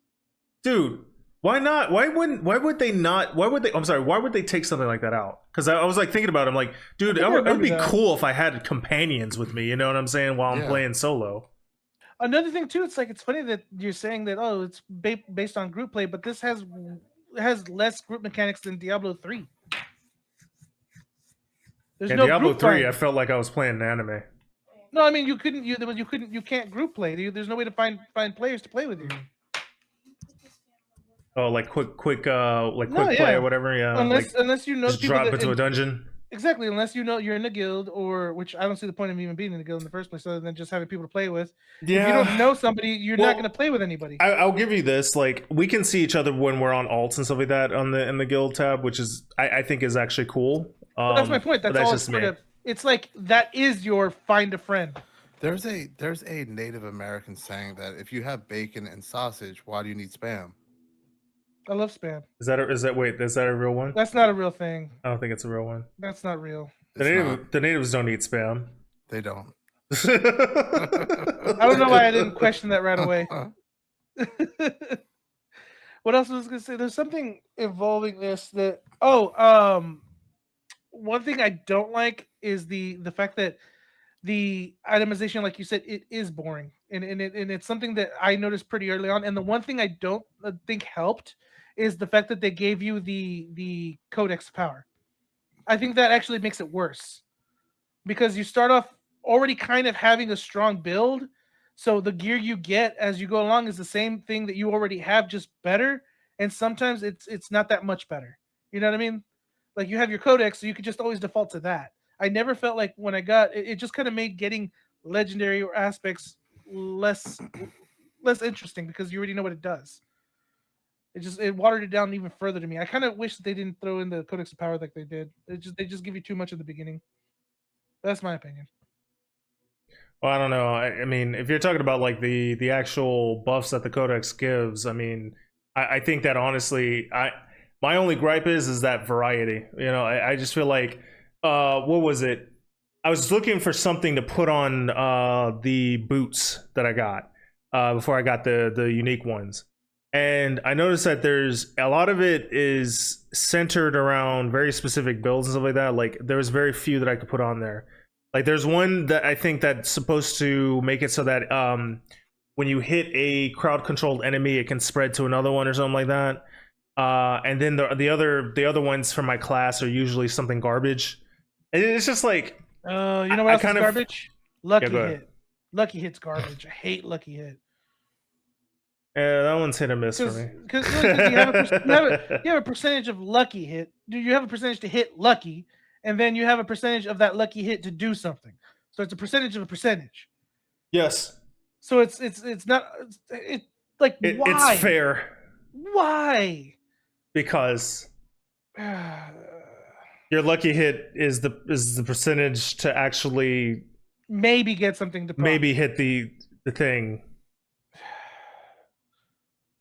dude. Why not? Why would they not? I'm sorry. Why would they take something like that out? Because I was like thinking about it. I'm like, dude, it would be cool if I had companions with me. You know what I'm saying? While I'm playing solo. Another thing too, it's like it's funny that you're saying that it's based on group play, but this has less group mechanics than Diablo 3. There's no Diablo 3. I felt like I was playing an anime. No, I mean you can't group play. There's no way to find players to play with you. Oh, like quick play or whatever. Yeah. Unless you know just drop into a dungeon. Exactly, unless you know you're in a guild, or which I don't see the point of even being in a guild in the first place, other than just having people to play with. If you don't know somebody, you're not going to play with anybody. I'll give you this: like, we can see each other when we're on alts and stuff like that on the in the guild tab, which is I think is actually cool. But that's my point. That's all. just me. It's like that is your find a friend. There's a Native American saying that if you have bacon and sausage, why do you need spam? I love spam. Is that a real one? That's not a real thing. I don't think it's a real one. That's not real. The natives don't eat spam. They don't. I don't know why I didn't question that right away. What else was I going to say? There's something involving this that one thing I don't like is the fact that the itemization, like you said, it is boring, and it's something that I noticed pretty early on. And the one thing I don't think helped is the fact that they gave you the codex power. I think that actually makes it worse, because you start off already kind of having a strong build, so the gear you get as you go along is the same thing that you already have, just better. And sometimes it's not that much better. You know what I mean? Like, you have your codex, so you could just always default to that. I never felt like when I got it just kind of made getting legendary or aspects less interesting, because you already know what it does. It watered it down even further to me. I kind of wish that they didn't throw in the Codex of Power like they did. They just give you too much at the beginning. That's my opinion. Well, I don't know. I mean, if you're talking about like the actual buffs that the Codex gives, I mean, I think that honestly, my only gripe is that variety. You know, I just feel like, what was it? I was looking for something to put on the boots that I got before I got the unique ones. And I noticed that there's a lot of it is centered around very specific builds and stuff like that. Like, there was very few that I could put on there. Like, there's one that I think that's supposed to make it so that when you hit a crowd-controlled enemy, it can spread to another one or something like that. And then the other ones for my class are usually something garbage. And it's just like, you know what else is garbage? Lucky Hit. Lucky Hit's garbage. I hate Lucky Hit. Yeah, that one's hit or miss for me. Because you have a percentage of lucky hit. You have a percentage to hit lucky, and then you have a percentage of that lucky hit to do something. So it's a percentage of a percentage. Yes. So it's not why? It's fair. Why? Because your lucky hit is the percentage to actually maybe get something to maybe hit the thing.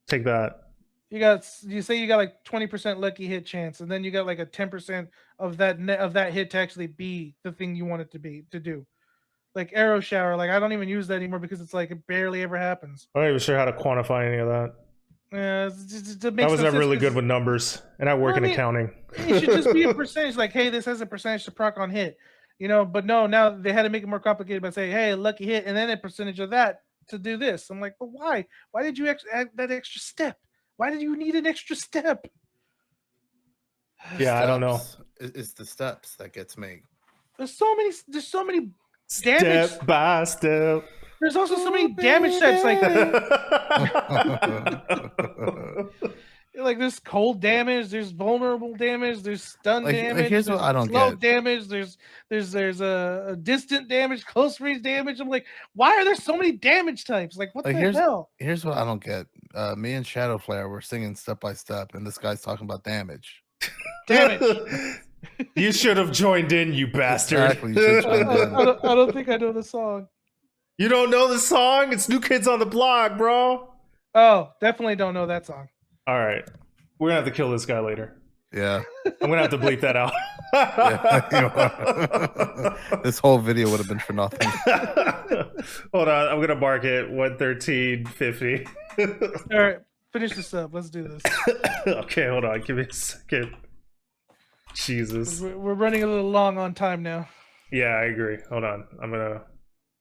Take that. You say you got like 20% lucky hit chance, and then you got like a 10% of that hit to actually be the thing you want it to do. Like arrow shower, like I don't even use that anymore because it's like it barely ever happens. I'm not even sure how to quantify any of that. Yeah, I was never really good with numbers, and I work in accounting. It should just be a percentage. Like, hey, this has a percentage to proc on hit, you know. But no, now they had to make it more complicated by saying, hey, lucky hit, and then a percentage of that to do this. I'm like, but why? Why did you add that extra step? Why did you need an extra step? Yeah, I don't know. It's the steps that gets me. There's so many damage. Step by step. There's also so many damage types like there's cold damage, there's vulnerable damage, there's stun damage. Here's what I don't get. Damage. There's a distant damage, close range damage. I'm like, why are there so many damage types? Like, what the hell? Here's what I don't get. Me and Shadowflare were singing step by step, and this guy's talking about damage. Damage. You should have joined in, you bastard. Exactly. You should join in. I don't think I know the song. You don't know the song? It's New Kids on the Block, bro. Oh, definitely don't know that song. All right. We're going to have to kill this guy later. Yeah. I'm going to have to bleep that out. This whole video would have been for nothing. Hold on. I'm going to mark it 113.50. All right. Finish this up. Let's do this. Okay, hold on. Give me a second. Jesus. We're running a little long on time now. Yeah, I agree. Hold on. I'm going to...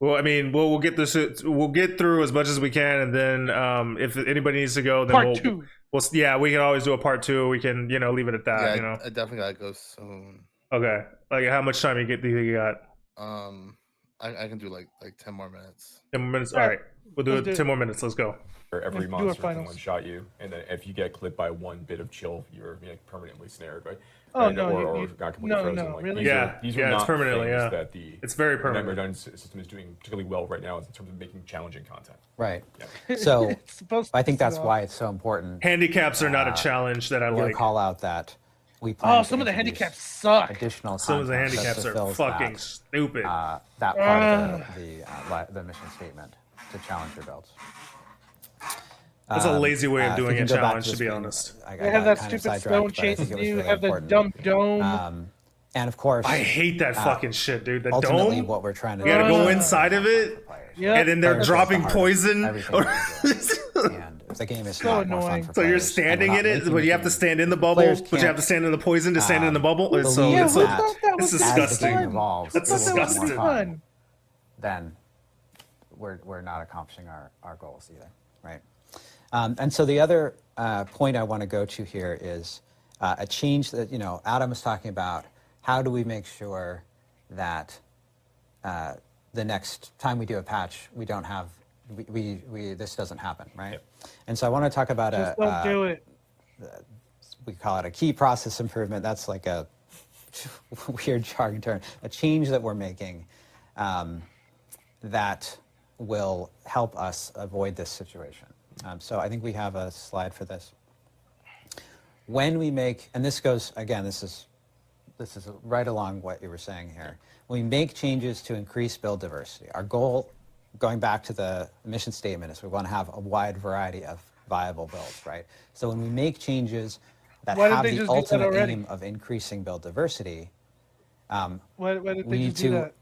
Well, I mean, we'll get this. We'll get through as much as we can, and then if anybody needs to go, then part two. Yeah, we can always do a part two. We can, leave it at that. Yeah, you know, I definitely gotta go soon. Okay, like how much time do you think you got? I can do like 10 more minutes. 10 more minutes. All right, we'll do it. 10 more minutes. Let's go. Every monster can one shot you, and then if you get clipped by one bit of chill, you're permanently snared, right? Oh, right? no, or you- got completely no, frozen. no, like, really? these are It's not permanently, things yeah. that the It's very Nightmare permanent. Dungeon system is doing particularly well right now in terms of making challenging content. Right. Yeah. So It's supposed to I think piss you that's off. why it's so important Handicaps are not a challenge that I to like. call out that we plan Oh, to some of the introduce handicaps suck. additional Some of the content that handicaps are fulfills fucking that, stupid. that part of the mission statement to challenge your builds. That's a lazy way of if doing we a can go back challenge, the to be screen, honest. I They have that kinda stupid sidetracked, stone but I think chasing it was you. really Have the important. dumb dome. And of course, I hate that fucking shit, dude. The ultimately dome. what we're trying to You gotta do go is inside of it, Yeah. and then they're Players dropping get the hardest, poison. everything Or- they do. And the game is So not more fun annoying. for So you're players, and we're standing not in it, making but the you have to game- stand in the if bubble, players but you have to can't, stand in the poison to stand in the bubble. It's so believe Yeah, it's who so that thought that was it's as the disgusting. game evolves, That's it will be more disgusting. fun. Then we're not accomplishing our goals either, right? And so the other point I want to go to here is a change that, Adam was talking about. How do we make sure that the next time we do a patch, we don't have, this doesn't happen, right? And so I want to talk about Just don't do it. we call it a key process improvement. That's like a weird jargon term. A change that we're making that will help us avoid this situation. So I think we have a slide for this. When we make, and this goes, again, this is right along what you were saying here. When we make changes to increase build diversity, our goal, going back to the mission statement, is we want to have a wide variety of viable builds, right? So when we make changes that Why didn't have they the just do that ultimate already? aim of increasing build diversity, Why did we they need just do to that?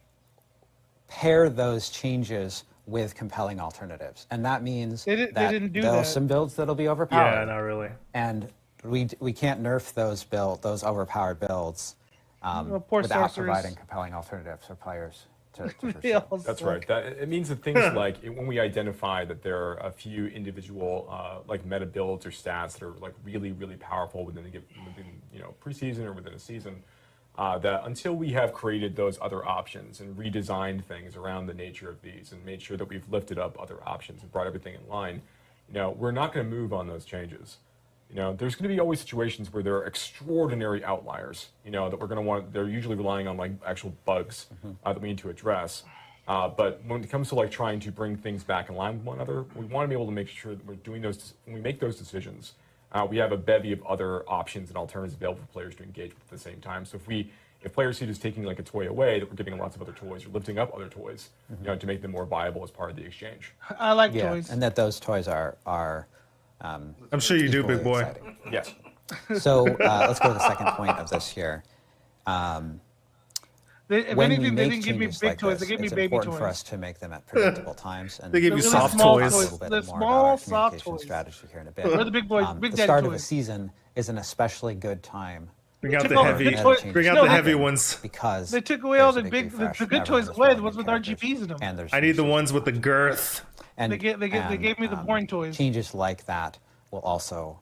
pair those changes with compelling alternatives. And that means They that didn't do there are that. some builds that'll be overpowered. Yeah, not really. And we can't nerf those overpowered builds Well, poor without sorcerers. providing compelling alternatives for players to They pursue. all That's suck. right. It means that things like when we identify that there are a few individual like meta builds or stats that are like really, really powerful within preseason or within a season, that until we have created those other options and redesigned things around the nature of these and made sure that we've lifted up other options and brought everything in line, we're not going to move on those changes. There's going to be always situations where there are extraordinary outliers, that we're going to want. They're usually relying on like actual bugs that we need to address. But when it comes to like trying to bring things back in line with one another, we want to be able to make sure that we're doing those. When we make those decisions, we have a bevy of other options and alternatives available for players to engage with at the same time. So if players see just taking like a toy away, that we're giving them lots of other toys or lifting up other toys, to make them more viable as part of the exchange. I like Yeah, toys. and that those toys are I'm sure you do, equally big boy. exciting. Yes. So let's go to the second point of this here. If When we anything, they make didn't give me changes big like toys. this, They gave me it's baby important toys. for us to make them at predictable times. And They give you The soft small toys. A little bit The more small, about our soft communication toys. strategy here in a bit. Where are the big boys? Big the daddy start of a toys. season is an especially good time Bring out took the all the heavy. good toys- Bring out no, the they- heavy ones. because They took away all there's the a big big, refresh the and good everyone toys is away, the wanting ones new with characters, RGBs in them. and there's I need the new ones with the girth. and, They gave me the boring toys. Changes like that will also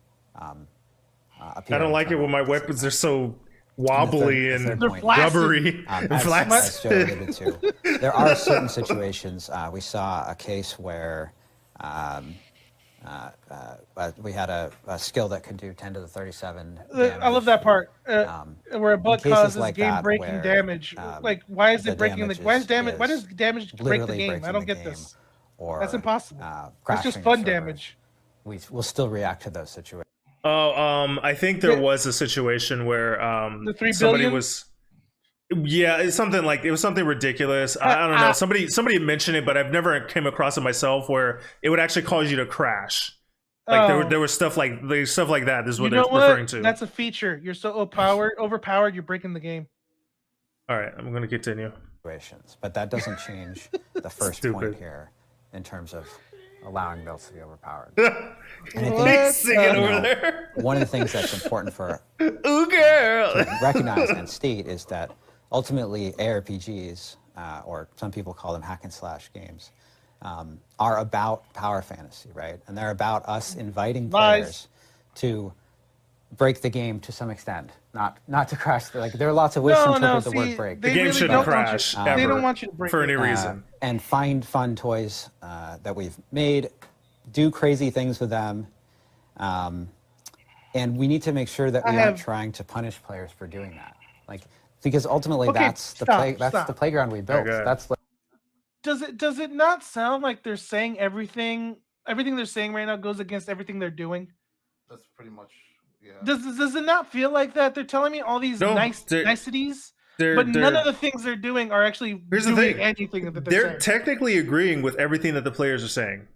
appear. I don't in like it some when my of these weapons are so wobbly the third and point. rubbery and as flat. Joe alluded to, there are certain situations. We saw a case where we had a skill that could do 10 to the 37 damage. I love that part where a bug cases causes like that game-breaking where, damage. Like, why is the it breaking the? damage Why is damage? Why is does damage break the literally game? I breaking don't the get game, this. Or, That's impossible. It's just crashing fun servers. damage. We'll still react to those situations. I think there was a situation where The 3 somebody billion? was. Yeah, it's something like it was something ridiculous. I don't know. Somebody mentioned it, but I've never came across it myself where it would actually cause you to crash. Like there was stuff like that. This is what You know they're what? referring to. That's a feature. You're so overpowered. You're breaking the game. All right, I'm going to continue. Situations, but that doesn't change the first Stupid. point here in terms of allowing builds to be overpowered. He's singing you over know, there. one of the things that's important for Ooh, girl. to recognize and state is that ultimately ARPGs, or some people call them hack and slash games, are about power fantasy, right? And they're about us inviting Lies. players to break the game to some extent, not to crash. Like there are lots of ways to interpret the word break. The game shouldn't crash They ever don't want you to break for it. any reason. And find fun toys that we've made, do crazy things with them, And we need to make sure that we aren't trying to punish players for doing that. Like, because ultimately that's the playground we built. Okay. That's what. Does it not sound like they're saying everything they're saying right now goes against everything they're doing? That's pretty much, yeah. Does it not feel like that? They're telling me all these niceties, but none of the things they're doing are actually doing anything that they're saying. Technically agreeing with everything that the players are saying,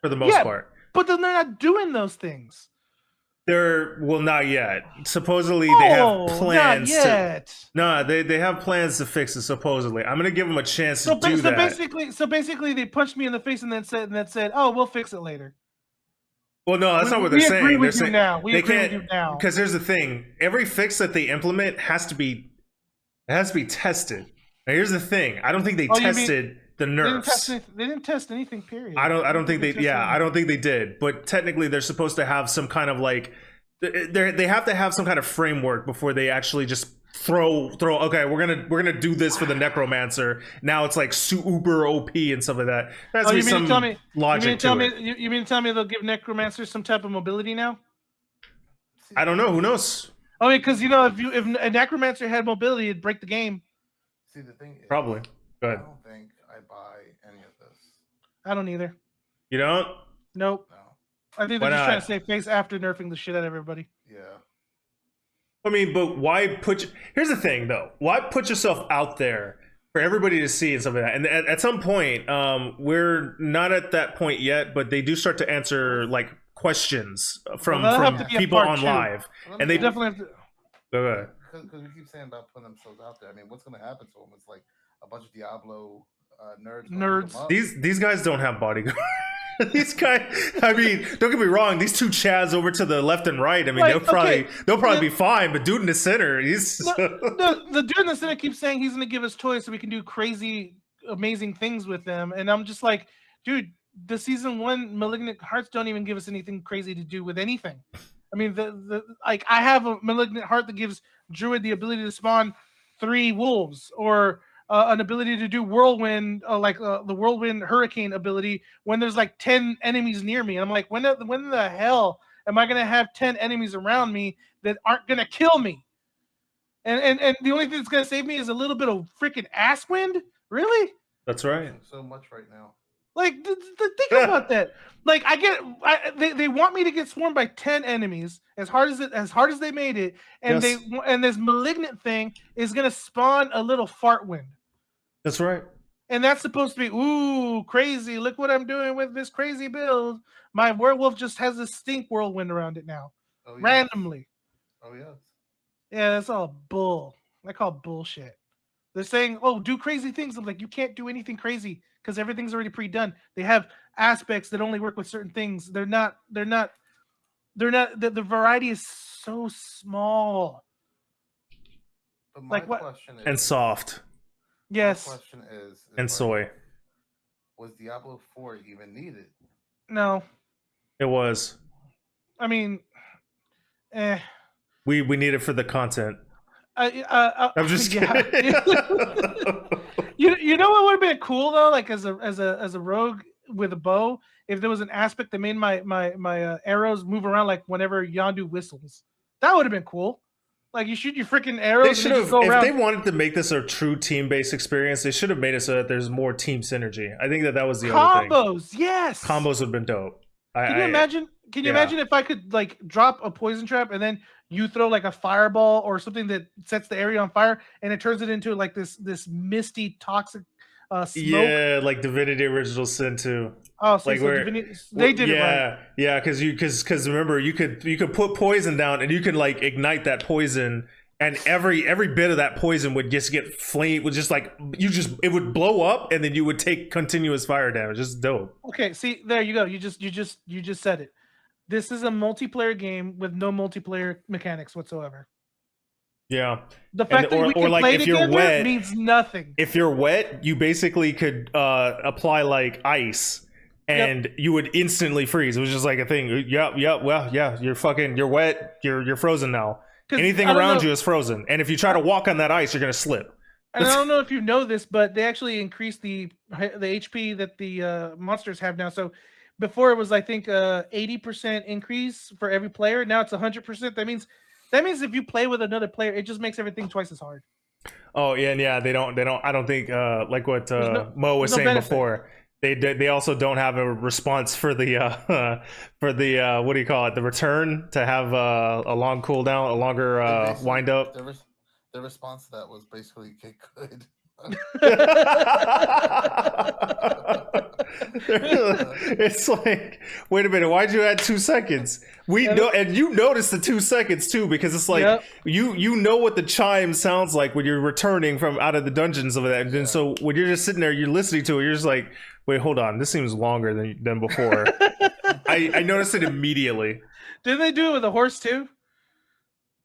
for the most part. But then they're not doing those things. Not yet. Supposedly they have plans. Not yet. They have plans to fix it. Supposedly, I'm gonna give them a chance to do that. So basically, they punched me in the face and then said, "Oh, we'll fix it later." Well, no, that's not what they're saying. We agree with saying, you now. We they agree can't, with you now. because here's the thing: every fix that they implement has to be tested. Now, here's the thing: I don't think they tested the nerfs. They didn't test anything. Period. I don't think they. Yeah, I don't think they did. But technically, they're supposed to have some kind of like. They have to have some kind of framework before they actually just throw. Okay, we're gonna do this for the necromancer. Now it's like super OP and stuff like that. That's you mean to tell me logic you mean to tell me they'll give necromancers some type of mobility now? I don't know. Who knows? I mean, because if a necromancer had mobility, it'd break the game. See, the thing is, probably. Go ahead. I don't think I buy any of this. I don't either. You don't? Nope. No. I think they're just trying to save face after nerfing the shit out of everybody. Yeah. I mean, but why here's the thing though. Why put yourself out there for everybody to see and stuff like that? And at some point, we're not at that point yet, but they do start to answer like questions from people on live. And they definitely have to. Go ahead. Because we keep saying about putting themselves out there. I mean, what's going to happen to them? It's like a bunch of Diablo nerds. These guys don't have bodyguards. These guys, I mean, don't get me wrong. These two Chads over to the left and right. I mean, they'll probably be fine. But dude in the center, he's the dude in the center keeps saying he's going to give us toys so we can do crazy, amazing things with them. And I'm just like, dude, the season 1 Malignant Hearts don't even give us anything crazy to do with anything. I mean, like I have a Malignant Heart that gives Druid the ability to spawn 3 wolves, or an ability to do whirlwind, the whirlwind hurricane ability when there's like 10 enemies near me. And I'm like, when the hell am I gonna have 10 enemies around me that aren't gonna kill me? And the only thing that's gonna save me is a little bit of freaking ass wind. Really? That's right. So much right now. Like, think about that. Like, they want me to get swarmed by 10 enemies as hard as they made it, and this malignant thing is gonna spawn a little fart wind. That's right. And that's supposed to be, ooh, crazy. Look what I'm doing with this crazy build. My werewolf just has a stink whirlwind around it now. Oh, yeah. Randomly. Oh, yeah. Yeah, that's all bull. I call bullshit. They're saying, oh, do crazy things. I'm like, you can't do anything crazy because everything's already pre-done. They have aspects that only work with certain things. The variety is so small. But my question is, and soft. Yes. My question is and soy. Was Diablo 4 even needed? No. It was. I mean, We need it for the content. I'm just kidding. You know what would have been cool though, like as a rogue with a bow, if there was an aspect that made my arrows move around like whenever Yondu whistles. That would have been cool. Like you shoot your freaking arrows. They should have. If they wanted to make this a true team-based experience, they should have made it so that there's more team synergy. I think that was the other thing. Combos, yes. Combos would have been dope. Can you imagine? Can you imagine if I could like drop a poison trap and then you throw like a fireball or something that sets the area on fire and it turns it into like this misty toxic smoke? Yeah, like Divinity Original Sin 2. Oh, so, like they did it right. Yeah, because remember you could put poison down and you could like ignite that poison, and every bit of that poison would just get flame. Would just like it would blow up, and then you would take continuous fire damage. It's dope. Okay, see there you go. You just said it. This is a multiplayer game with no multiplayer mechanics whatsoever. Yeah. The fact that we can play together means nothing. If you're wet, you basically could apply like ice and you would instantly freeze. It was just like a thing. You're wet, you're frozen now. Anything around you is frozen. And if you try to walk on that ice, you're going to slip. And I don't know if you know this, but they actually increased the HP that the monsters have now. So before it was I think 80% increase for every player. Now it's 100%. That means if you play with another player, it just makes everything twice as hard. Oh yeah, and yeah, they don't. I don't think like what Mo was there's no saying benefit. before. They also don't have a response for the for the what do you call it? The return to have a long cooldown, a longer wind up. The response to that was basically get good. It's like, wait a minute, why'd you add 2 seconds? We know, and you noticed the 2 seconds too, because it's like you know what the chime sounds like when you're returning from out of the dungeons of that, and then so when you're just sitting there, you're listening to it, you're just like, wait, hold on, this seems longer than before. I noticed it immediately. Didn't they do it with a horse too?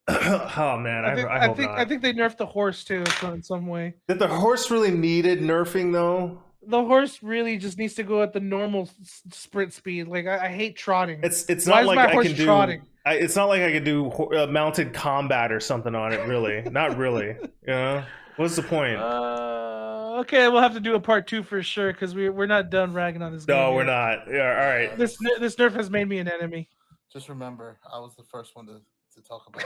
Oh man, I think they nerfed the horse too in some way. Did the horse really needed nerfing though? The horse really just needs to go at the normal sprint speed. Like I hate trotting. It's Why not like my I horse can do. trotting? It's not like I could do mounted combat or something on it. Really, not really. You know, what's the point? Okay, we'll have to do a part 2 for sure because we're not done ragging on this game. No, we're not. Yeah, all right. This nerf has made me an enemy. Just remember, I was the first one to talk about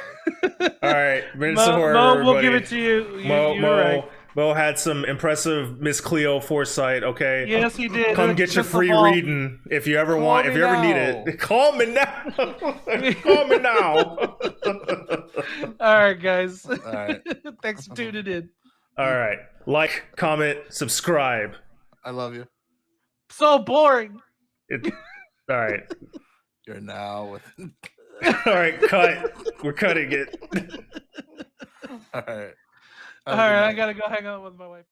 it. All right, Mo, we'll give it to you. Mo had some impressive Miss Cleo foresight. Okay. Yes, he did. Come get your free reading if you ever want. If you ever need it, call me now. Call me now. All right, guys. All right. Thanks for tuning in. All right. Like, comment, subscribe. I love you. So boring. All right. You're now with. All right, cut. We're cutting it. All right. All right, I gotta go hang out with my wife.